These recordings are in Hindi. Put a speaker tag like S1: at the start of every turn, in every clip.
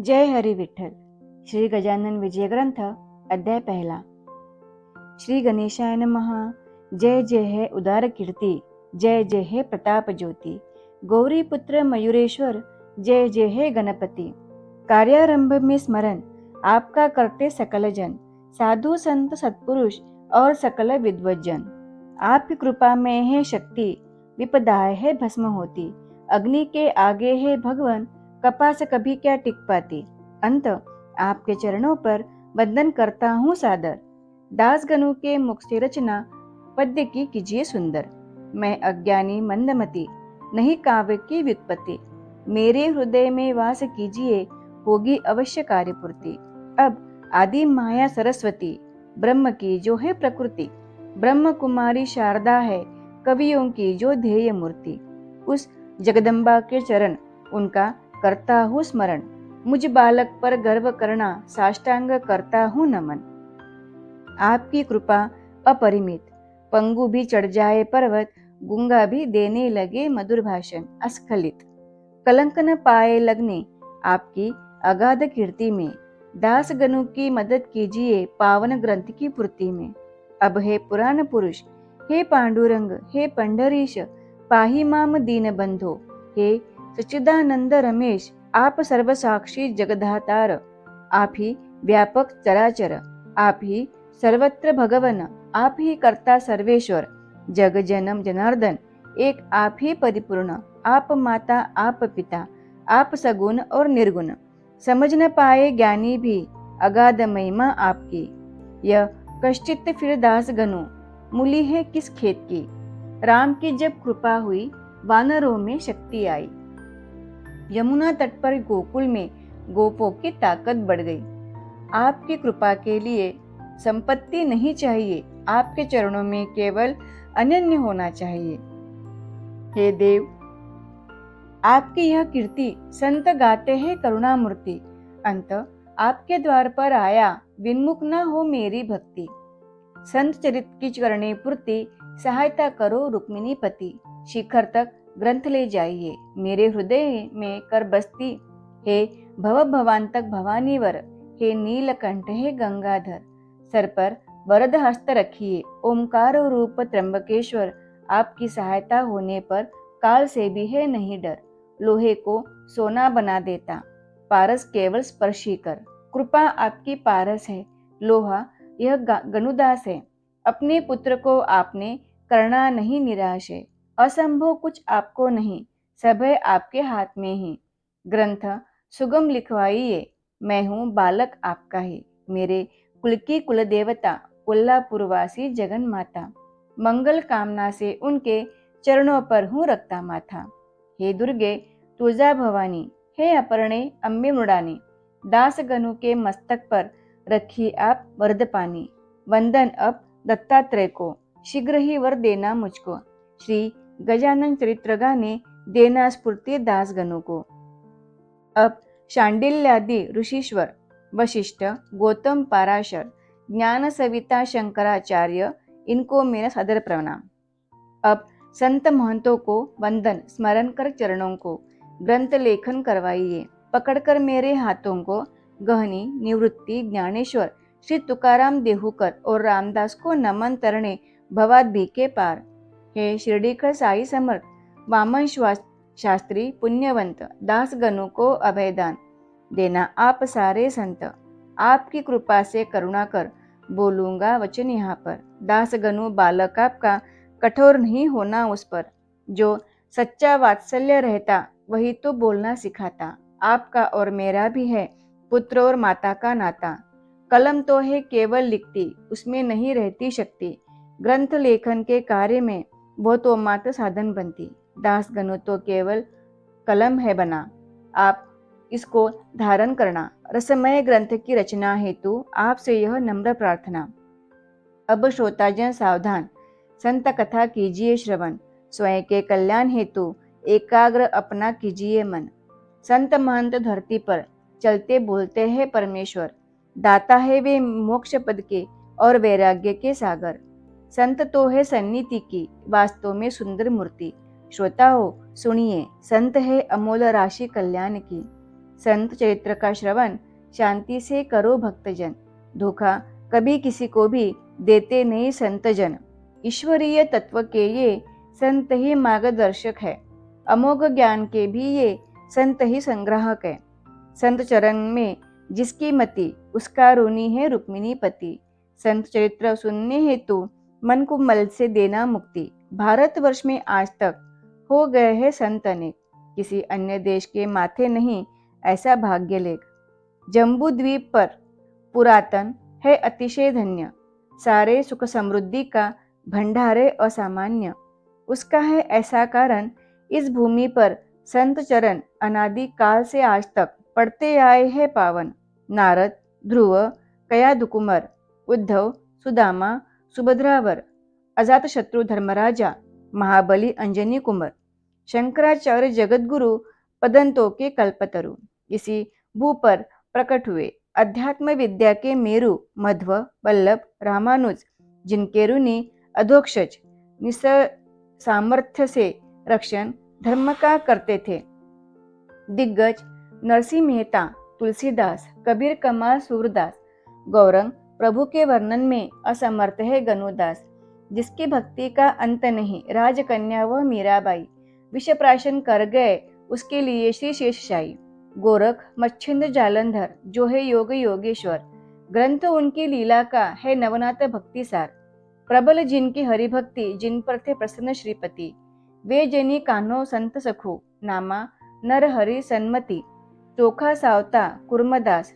S1: जय हरी विठ्ठल. श्री गजानन विजय ग्रंथ अध्याय पहला. श्री गणेशाय नमः. जय जय है उदार कीर्ति, जय जय है प्रताप ज्योति. गौरी पुत्र मयूरेश्वर, जय जय है गणपति. कार्यारंभ में स्मरण आपका करते सकल जन, साधु संत सत्पुरुष और सकल विद्वज्जन. आपकी कृपा में है शक्ति, विपदाएं है भस्म होती. अग्नि के आगे है भगवान, कपास कभी क्या टिक पाती. अंत आपके चरणों पर वंदन करता हूँ सादर. दास गणों के मुख से रचना पद्य की कीजिए सुंदर. मैं अज्ञानी मंदमती, नहीं काव्य की व्युत्पत्ति. मेरे हृदय में वास कीजिए, होगी अवश्य कार्यपूर्ति. अब आदि माया सरस्वती, ब्रह्म की जो है प्रकृति. ब्रह्म कुमारी शारदा है, कवियों की जो ध्येय मूर्ति. उस जगदम्बा के चरण, उनका करता हूँ स्मरण. मुझ बालक पर गर्व करना, साष्टांग करता हूँ नमन. आपकी कृपा अपरिमित, पंगु भी चढ़ जाए पर्वत, गूंगा भी देने लगे मधुर भाषण अस्खलित. कलंक न पाए लगने आपकी अगाध कीर्ति में. दास गणों की मदद कीजिए पावन ग्रंथ की पूर्ति में. अब हे पुराण पुरुष, हे पांडुरंग, हे पंडरीश, पाहि माम दीन बंधो. हे सच्चिदानंद रमेश, आप सर्वसाक्षी जगधातार. आप ही व्यापक चराचर, आप ही सर्वत्र भगवन, आप ही कर्ता सर्वेश्वर. जग जन्म जनार्दन, एक आप ही परिपूर्ण. आप माता, आप पिता, आप सगुण और निर्गुण. समझ न पाए ज्ञानी भी, अगाध महिमा आपकी. यह कश्चित फिर दास गणों, मूली है किस खेत की. राम की जब कृपा हुई, वानरों में शक्ति आई. यमुना तट पर गोकुल में गोपों की ताकत बढ़ गई. आपकी कृपा के लिए संपत्ति नहीं चाहिए, आपके चरणों में केवल अनन्य होना चाहिए. हे देव, आपकी यह कीर्ति संत गाते हैं करुणामूर्ति. अंत आपके द्वार पर आया, विन्मुख न हो मेरी भक्ति. संत चरित की करने पूर्ति, सहायता करो रुक्मिणी पति. शिखर तक ग्रंथ ले जाइए, मेरे हृदय में कर बस्ती. हे भव भवांतक भवानीवर, हे नीलकंठ, हे गंगाधर. सर पर वरद हस्त रखिए, ओमकार रूप त्र्यंबकेश्वर. आपकी सहायता होने पर काल से भी है नहीं डर. लोहे को सोना बना देता, पारस केवल स्पर्शी कर. कृपा आपकी पारस है, लोहा यह गनुदास है. अपने पुत्र को आपने करना नहीं निराश है. असंभव कुछ आपको नहीं, सब है आपके हाथ में ही. ग्रंथ सुगम लिखवाइए, मैं हूँ बालक आपका ही. मेरे कुल की कुल देवता, कोल्हापुरवासी जगन माता. मंगल कामना से उनके चरणों पर हूँ रखता माथा. हे दुर्गे तुळजा भवानी, हे अपर्णे अम्बे मृडानी. दास गणों के मस्तक पर रखी आप वरदपानी. वंदन अब दत्तात्रेय को, शीघ्र ही वर देना मुझको. श्री गजानन चरित्र गाने, देना स्फूर्ति दास गणों को. अब शांडिल्यादि ऋषीश्वर, वशिष्ठ, गौतम, पाराशर, ज्ञान सविता, शंकराचार्य, इनको मेरा सादर प्रणाम. अब संत महंतों को वंदन, स्मरण कर चरणों को. ग्रंथ लेखन करवाइए, पकड़कर मेरे हाथों को. गहनी निवृत्ति ज्ञानेश्वर, श्री तुकाराम देहूकर और रामदास को नमन तरणे भवाद्भी के पार. हे शिरडीकर साई समर्थ, वामन शास्त्री पुण्यवंत. दास गणों को अभयदान देना आप सारे संत. आपकी कृपा से करुणा कर, बोलूंगा वचन यहाँ पर. दास गणों बालक आपका, कठोर नहीं होना उस पर. जो सच्चा वात्सल्य रहता, वही तो बोलना सिखाता. आपका और मेरा भी है पुत्र और माता का नाता. कलम तो है केवल लिखती, उसमें नहीं रहती शक्ति. ग्रंथ लेखन के कार्य में वो तो मात्र साधन बनती. दास गणों तो केवल कलम है बना, आप इसको धारण करना. रसमय ग्रंथ की रचना हेतु आपसे यह नम्र प्रार्थना. अब श्रोताजन सावधान, संत कथा कीजिए श्रवण. स्वयं के कल्याण हेतु एकाग्र अपना कीजिए मन. संत महंत धरती पर चलते बोलते हैं परमेश्वर. दाता है वे मोक्ष पद के और वैराग्य के सागर. संत तो है सन्निधि की, वास्तव में सुंदर मूर्ति. श्रोता हो सुनिए, संत है अमोल राशि कल्याण की. संत चरित्र का श्रवण शांति से करो भक्तजन, धोखा कभी किसी को भी देते नहीं संतजन। ईश्वरीय तत्व के ये संत ही मार्गदर्शक है, अमोघ ज्ञान के भी ये संत ही संग्राहक है। संत चरण में जिसकी मति, उसका ऋणी है रुक्मिणी पति। संत चरित्र सुनने हेतु मन को मल से देना मुक्ति। भारतवर्ष में आज तक हो गए हैं संत अनेक, किसी अन्य देश के माथे नहीं ऐसा भाग्य लेख। जम्बू द्वीप पर पुरातन है अतिशय धन्य, सारे सुख समृद्धि का भंडारे असामान्य। उसका है ऐसा कारण, इस भूमि पर संत चरण अनादि काल से आज तक पढ़ते आए हैं पावन। नारद, ध्रुव, कयादुकुमर, उद्धव, सुदामा, सुभद्रावर, अजातशत्रु धर्मराजा, महाबली अंजनी कुमार, शंकराचार्य जगतगुरु, पदंतों के कल्पतरु इसी भू पर प्रकट हुए। अध्यात्म विद्या के मेरु मध्व, वल्लभ, रामानुज, जिनके ऋणी अधोक्षज निस सामर्थ्य से रक्षण धर्म का करते थे। दिग्गज नरसिंह मेहता, तुलसीदास, कबीर, कमाल, सूरदास, गौरंग प्रभु के वर्णन में असमर्थ है गनुदास। जिसकी भक्ति का अंत नहीं, राजकन्या व मीराबाई, विषप्राशन कर गए उसके लिए श्री शेषशाही। गोरख, मच्छिंद्र, जालंधर, जो है योग योगेश्वर, ग्रंथ उनकी लीला का है नवनाथ भक्ति सार। प्रबल जिनकी हरिभक्ति, जिन पर थे प्रसन्न श्रीपति, वे जनी कान्हो संत सखो, नामा नर हरि सन्मति। चोखा सावता कुर्मदास,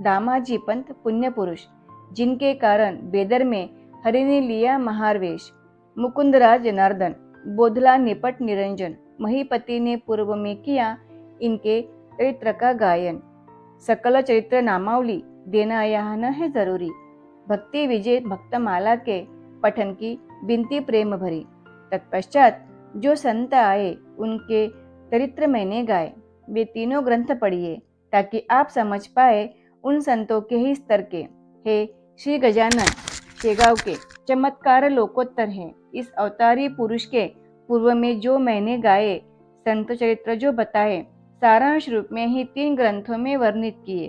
S1: दामाजी पंत पुण्य पुरुष, जिनके कारण बेदर में हरि ने लिया महारवेश। मुकुंदराज जनार्दन, बोधला निपट निरंजन, महीपति ने पूर्व में किया इनके चरित्र का गायन। सकल चरित्र नामावली देना यह न है जरूरी, भक्ति विजय भक्तमाला के पठन की बिनती प्रेम भरी। तत्पश्चात जो संत आए उनके चरित्र मैंने गाए। वे तीनों ग्रंथ पढ़िए ताकि आप समझ पाए उन संतों के ही स्तर के। हे श्री गजानन शेगाव के चमत्कार लोकोत्तर हैं। इस अवतारी पुरुष के पूर्व में जो मैंने गाए संत चरित्र जो बताए, सारांश रूप में ही 3 ग्रंथों में वर्णित किए।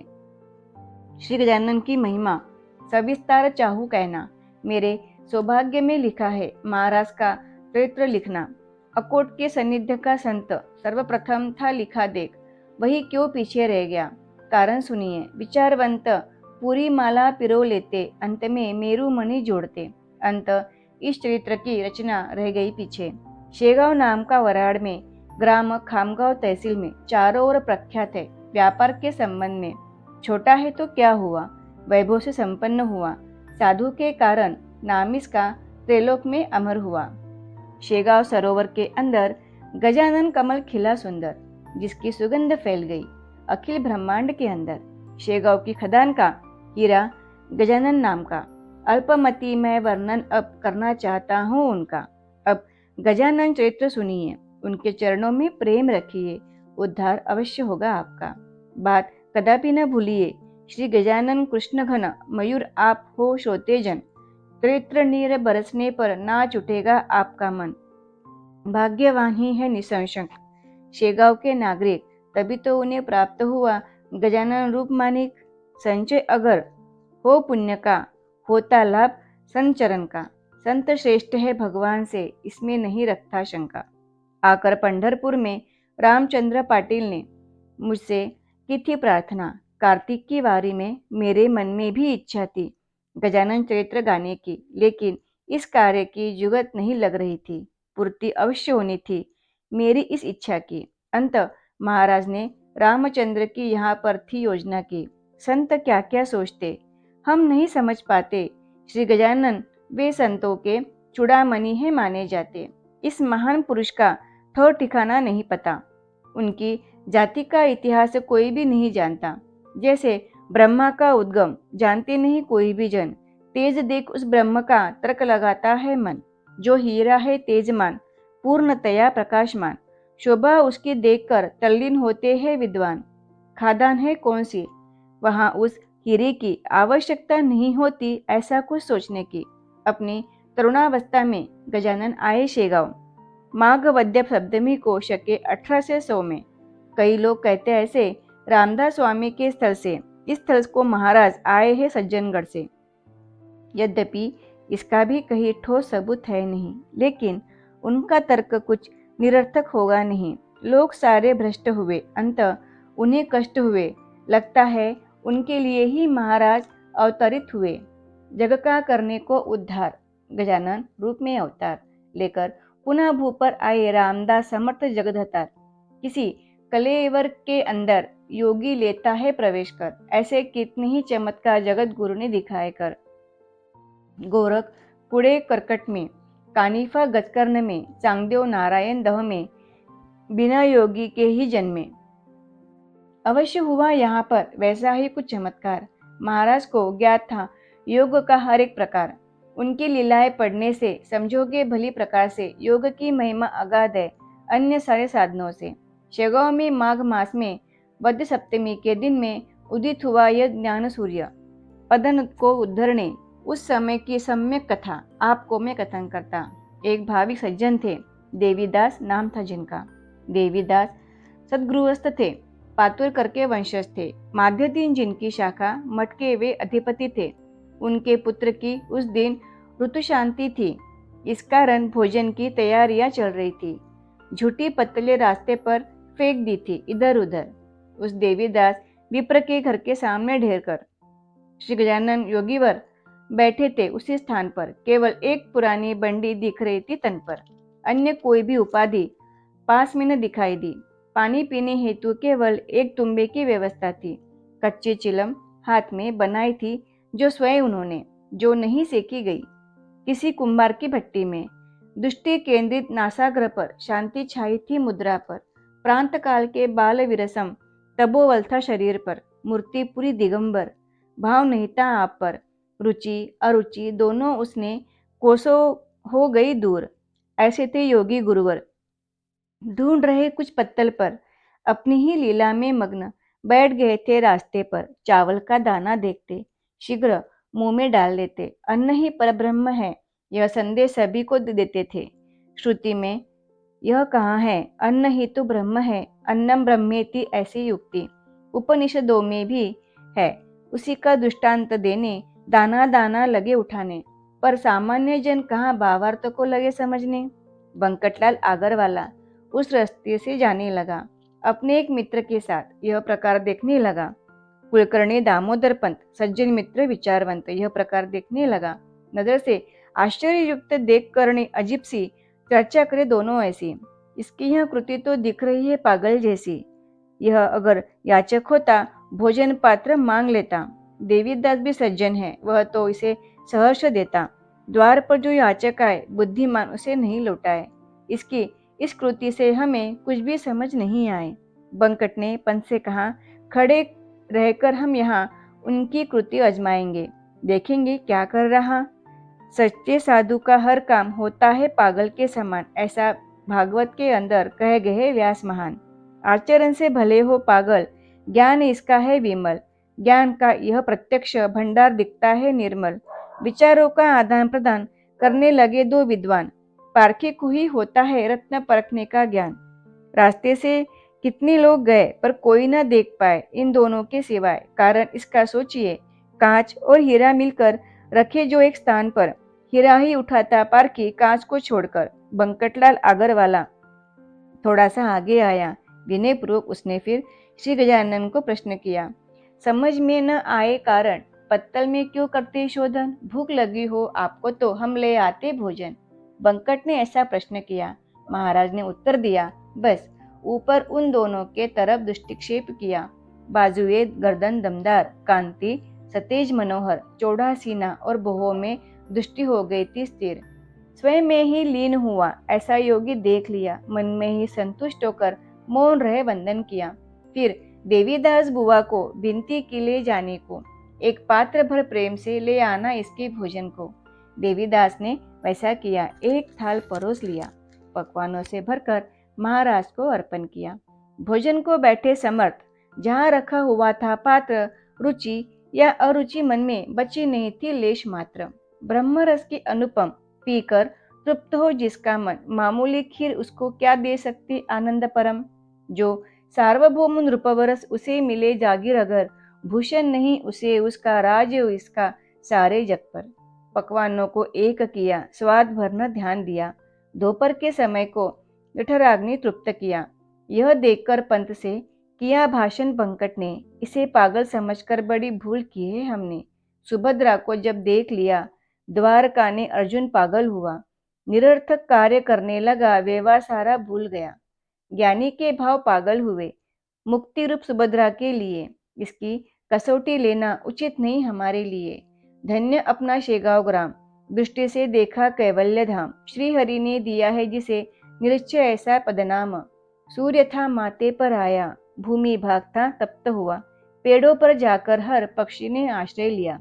S1: श्री गजानन की महिमा सविस्तार चाहूँ कहना, मेरे सौभाग्य में लिखा है महाराज का चरित्र लिखना। अकोट के सन्निध्य का संत सर्वप्रथम था लिखा देख, वही क्यों पीछे रह गया, कारण सुनिए। विचारवंत पूरी माला पिरो लेते, अंत में मेरु मणि जोड़ते, अंत इस चरित्र की रचना रह गई पीछे। शेगांव नाम का वराड़ में ग्राम खामगांव तहसील में चारों ओर प्रख्यात है व्यापार के संबंध में। छोटा है तो क्या हुआ, वैभव से संपन्न हुआ, साधु के कारण नाम इसका त्रिलोक में अमर हुआ। शेगांव सरोवर के अंदर गजानन कमल खिला सुंदर, जिसकी सुगंध फैल गई अखिल ब्रह्मांड के अंदर। शेगांव की खदान का हीरा गजानन नाम का, अल्पमति मैं वर्णन अब करना चाहता हूँ उनका। अब गजानन चरित्र सुनिए, उनके चरणों में प्रेम रखिए, उद्धार अवश्य होगा आपका। बात कदापि न भूलिए, श्री गजानन कृष्ण घन मयूर आप हो श्रोते जन, चरित्र नीर बरसने पर नाच उठेगा आपका मन। भाग्यवान ही है निसंशय शेगांव के नागरिक, तभी तो उन्हें प्राप्त हुआ गजानन रूप मानिक। संचय अगर हो पुण्य का, होता लाभ संचरण का। संत श्रेष्ठ है भगवान से, इसमें नहीं रखता शंका। आकर पंढरपुर में रामचंद्र पाटिल ने मुझसे की थी प्रार्थना, कार्तिक की वारी में मेरे मन में भी इच्छा थी गजानन चरित्र गाने की, लेकिन इस कार्य की जुगत नहीं लग रही थी, पूर्ति अवश्य होनी थी मेरी इस इच्छा की। अंत महाराज ने रामचंद्र की यहाँ पर थी योजना की। संत क्या क्या सोचते हम नहीं समझ पाते, श्री गजानन वे संतों के चूड़ामणि है माने जाते। इस महान पुरुष का ठौर ठिकाना नहीं पता, उनकी जाति का इतिहास कोई भी नहीं जानता। जैसे ब्रह्मा का उद्गम जानते नहीं कोई भी जन, तेज देख उस ब्रह्म का तर्क लगाता है मन। जो हीरा है तेजमान, पूर्णतया प्रकाशमान, शोभा उसकी देखकर तल्लीन होते हैं विद्वान। खादान है कौन सी, वहां उस हीरे की आवश्यकता नहीं होती ऐसा कुछ सोचने की। अपनी तरुणावस्था में गजानन आए शेगांव, माघ वद्य सप्तमी को शके 1800 में। कई लोग कहते ऐसे रामदास स्वामी के स्थल से। इस स्थल को महाराज आए हैं सज्जनगढ़ से। यद्यपि इसका भी कहीं ठोस सबूत है नहीं, लेकिन उनका तर्क कुछ निरर्थक होगा नहीं। लोग सारे भ्रष्ट हुए, अंत उन्हें कष्ट हुए। लगता है उनके लिए ही महाराज अवतरित हुए। जग का करने को उद्धार। गजानन रूप में अवतार लेकर पुनः भू पर आए रामदास समर्थ जगदहतार। किसी कलेवर के अंदर योगी लेता है प्रवेश कर। ऐसे कितने ही चमत्कार जगत गुरु ने दिखाए कर। गोरख पुणे करकट में, कानिफा गजकर्ण में, चांगदेव नारायण दह में, बिना योगी के ही जन्मे। अवश्य हुआ यहाँ पर वैसा ही कुछ चमत्कार। महाराज को ज्ञात था योग का हर एक प्रकार। उनकी लीलाएं पढ़ने से समझोगे भली प्रकार से योग की महिमा अगाध है अन्य सारे साधनों से। शेगांव में माघ मास में वद्य सप्तमी के दिन में उदित हुआ यह ज्ञान सूर्य। पदन को उद्धरने उस समय की सम्यक कथा आपको मैं कथन करता। एक भाविक सज्जन थे, देवीदास नाम था जिनका। देवीदास सदगृहस्थ थे, पातुरकर के वंशज थे। माध्यदीन जिनकी शाखा मठ के वे अधिपति थे। उनके पुत्र की उस दिन ऋतु शांति थी। इस कारण भोजन की तैयारियां चल रही थी। झूठी पत्तलें रास्ते पर फेंक दी थी इधर उधर। उस देवीदास विप्र के घर के सामने ढेर कर श्री गजानन योगीवर बैठे थे। उसी स्थान पर केवल एक पुरानी बंडी दिख रही थी तन पर। अन्य कोई भी उपाधि पास में न दिखाई दी। पानी पीने हेतु केवल एक तुम्बे की व्यवस्था थी। कच्ची चिलम हाथ में बनाई थी, जो स्वयं उन्होंने, जो नहीं सेकी गई, किसी कुंभार की भट्टी में। दृष्टि केंद्रित नासाग्र पर शांति छाई थी मुद्रा पर। प्रांत काल के बाल विरसम तबोवल था शरीर पर। मूर्ति पूरी दिगंबर, भाव नहीं था आप पर। रुचि अरुचि दोनों उसने कोसों हो गई दूर। ऐसे थे योगी गुरुवर, ढूंढ रहे कुछ पत्तल पर, अपनी ही लीला में मग्न बैठ गए थे रास्ते पर। चावल का दाना देखते शीघ्र मुंह में डाल देते। अन्न ही परब्रह्म है, यह संदेश सभी को देते थे। श्रुति में यह कहाँ है, अन्न ही तो ब्रह्म है, अन्नम ब्रह्मेति, ऐसी युक्ति उपनिषदों में भी है। उसी का दृष्टांत देने दाना दाना लगे उठाने, पर सामान्य जन कहाँ भावार्थ को लगे समझने। बंकटलाल आगरवाला उस रास्ते से जाने लगा। अपने एक मित्र के साथ यह प्रकार देखने लगा। कुलकर्णी दामोदर पंत सज्जन मित्र विचारवंत यह प्रकार देखने लगा। नजर से आश्चर्ययुक्त देख करने अजीब सी चर्चा करे दोनों ऐसी। इसकी यह कृति तो दिख रही है पागल जैसी। यह अगर याचक होता भोजन पात्र मांग लेता। देवीदास भी सज्जन है, वह तो इसे सहर्ष देता। द्वार पर जो याचक आए बुद्धिमान उसे नहीं लौटाए। इसकी इस कृति से हमें कुछ भी समझ नहीं आए। बंकट ने पंत से कहा, खड़े रहकर हम यहाँ उनकी कृति आजमाएंगे, देखेंगे क्या कर रहा। सच्चे साधु का हर काम होता है पागल के समान, ऐसा भागवत के अंदर कह गए व्यास महान। आचरण से भले हो पागल, ज्ञान इसका है विमल। ज्ञान का यह प्रत्यक्ष भंडार दिखता है निर्मल। विचारों का आदान प्रदान करने लगे दो विद्वान। पारखी को ही होता है रत्न परखने का ज्ञान। रास्ते से कितने लोग गए पर कोई न देख पाए इन दोनों के सिवाय। कारण इसका सोचिए, कांच और हीरा मिलकर रखे जो एक स्थान पर, हीरा ही उठाता पारखी कांच को छोड़कर। बंकटलाल आगरवाला थोड़ा सा आगे आया। विनयपूर्वक उसने फिर श्री गजानन को प्रश्न किया, समझ में न आए कारण पत्तल में क्यों करते शोधन? भूख लगी हो आपको तो हम ले आते भोजन। बंकट ने ऐसा प्रश्न किया। महाराज ने उत्तर दिया, बस ऊपर उन दोनों के तरफ दृष्टिक्षेप किया। बाजुए गर्दन दमदार, कांति सतेज मनोहर, चौड़ा सीना और भौहों में दृष्टि हो गई थी स्थिर। स्वयं में ही लीन हुआ ऐसा योगी देख लिया। मन में ही संतुष्ट होकर मौन रहे वंदन किया। फिर देवीदास बुआ को विनती की ले जाने को, एक पात्र भर प्रेम से ले आना इसके भोजन को। देवीदास ने वैसा किया। एक थाल परोस लिया, पकवानों से भरकर महाराज को अर्पण किया। भोजन को बैठे समर्थ, जहाँ रखा हुआ था पात्र, रुचि या अरुचि मन में बची नहीं थी लेश मात्र। ब्रह्मरस की अनुपम पीकर तृप्त हो जिसका मन, मामूली खीर उसको क्या दे सकती आनंद परम। जो सार्वभौम नृपवरस उसे मिले जागीर अगर, भूषण नहीं उसे उसका राज इसका सारे जग पर। पकवानों को एक किया, स्वाद भर न ध्यान दिया, दोपहर के समय को जठराग्नि तृप्त किया। यह देखकर पंत से किया भाषण पंकट ने, इसे पागल समझकर बड़ी भूल की है हमने। सुभद्रा को जब देख लिया, द्वारका ने अर्जुन पागल हुआ, निरर्थक कार्य करने लगा, व्यवहार सारा भूल गया। ज्ञानी के भाव पागल हुए, मुक्ति रूप सुभद्रा के लिए, इसकी कसौटी लेना उचित नहीं हमारे लिए। धन्य अपना शेगांव ग्राम, दृष्टि से देखा कैवल्य धाम। श्री हरि ने दिया है जिसे निश्चय ऐसा पदनाम। सूर्य था माथे पर आया, भूमि भाग था तप्त हुआ, पेड़ों पर जाकर हर पक्षी ने आश्रय लिया।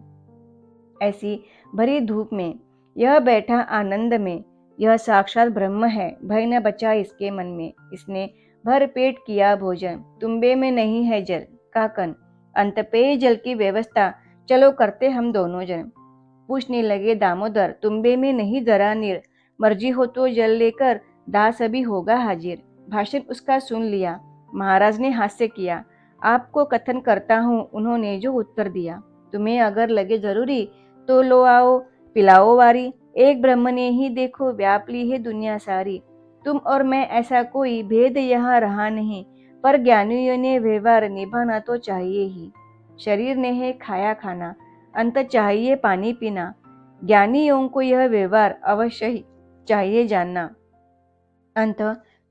S1: ऐसी भरी धूप में यह बैठा आनंद में, यह साक्षात ब्रह्म है, भय न बचा इसके मन में। इसने भर पेट किया भोजन, तुम्बे में नहीं है जल। काकन, अंत पेय जल की व्यवस्था चलो करते हम दोनों जन। पूछने लगे दामोदर, तुम्बे में नहीं जरा नीर, मर्जी हो तो जल लेकर दास अभी होगा हाजिर। भाषण उसका सुन लिया, महाराज ने हास्य किया, आपको कथन करता हूँ उन्होंने जो उत्तर दिया। तुम्हें अगर लगे जरूरी तो लो आओ पिलाओ वारी, एक ब्रह्म ने ही देखो व्याप ली है दुनिया सारी। तुम और मैं ऐसा कोई भेद यहाँ रहा नहीं, पर ज्ञानियों ने व्यवहार निभाना तो चाहिए ही। शरीर ने है खाया खाना, अंत चाहिए पानी पीना, ज्ञानियों को यह व्यवहार अवश्य ही चाहिए जानना। अंत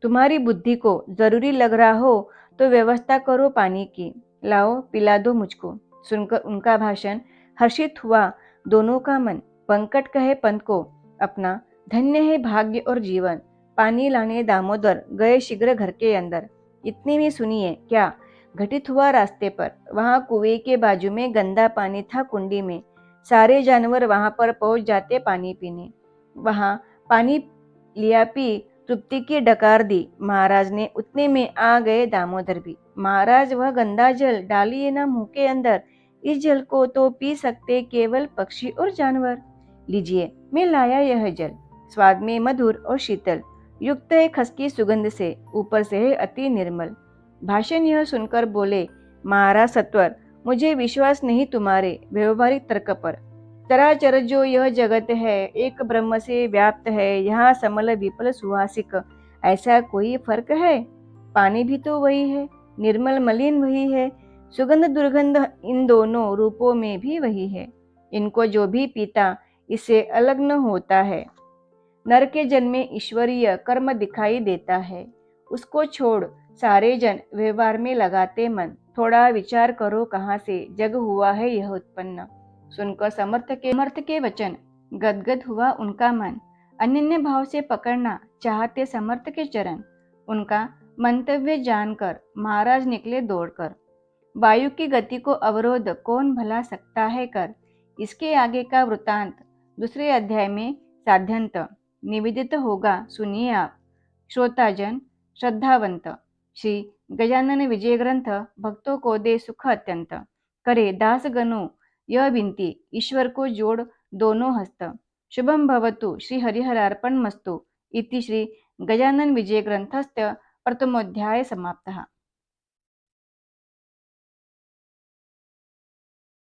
S1: तुम्हारी बुद्धि को जरूरी लग रहा हो तो व्यवस्था करो पानी की, लाओ पिला दो मुझको। सुनकर उनका भाषण हर्षित हुआ दोनों का मन। पंकट कहे पंत को अपना, धन्य है भाग्य और जीवन। पानी लाने दामोदर गए शीघ्र घर के अंदर। इतने में सुनिए क्या घटित हुआ रास्ते पर। वहां कुएं के बाजू में गंदा पानी था कुंडी में, सारे जानवर वहां पर पहुंच जाते पानी पीने। वहां पानी लिया पी तृप्ति की डकार दी। महाराज ने उतने में आ गए दामोदर भी। महाराज वह गंदा जल डालिए ना मुंह के अंदर, इस जल को तो पी सकते केवल पक्षी और जानवर। लीजिए मैं लाया यह जल, स्वाद में मधुर और शीतल, युक्त है खस की सुगंध से, ऊपर से है अति निर्मल। भाषण यह सुनकर बोले, महाराज सत्वर, मुझे विश्वास नहीं तुम्हारे व्यवहारिक तर्क पर। चराचर जो यह जगत है एक ब्रह्म से व्याप्त है, यहाँ समल विपल सुहासिक ऐसा कोई फर्क है? पानी भी तो वही है, निर्मल मलिन वही है, सुगंध दुर्गंध इन दोनों रूपों में भी वही है। इनको जो भी पीता इससे अलग न होता है। नर के जन्म में ईश्वरीय कर्म दिखाई देता है, उसको छोड़ सारे जन व्यवहार में लगाते मन। थोड़ा विचार करो कहाँ से जग हुआ है यह उत्पन्न। सुनकर समर्थ के वचन गदगद हुआ उनका मन। अनन्य भाव से पकड़ना चाहते समर्थ के चरण। उनका मंतव्य जानकर महाराज निकले दौड़कर। वायु की गति को अवरोध कौन भला सकता है कर। इसके आगे का वृतांत दूसरे अध्याय में साध्यंत निवेदित होगा, सुनिए आप श्रोताजन श्रद्धावंत। श्री गजानन विजय ग्रंथ भक्तों को दे सुख अत्यंत। करे दास गणों यह विनती, ईश्वर को जोड़ दोनों हस्त। शुभम भवतु श्री हरिहरार्पण मस्तु। इति श्री गजानन विजय ग्रंथस्य प्रथमोध्याय समाप्तः।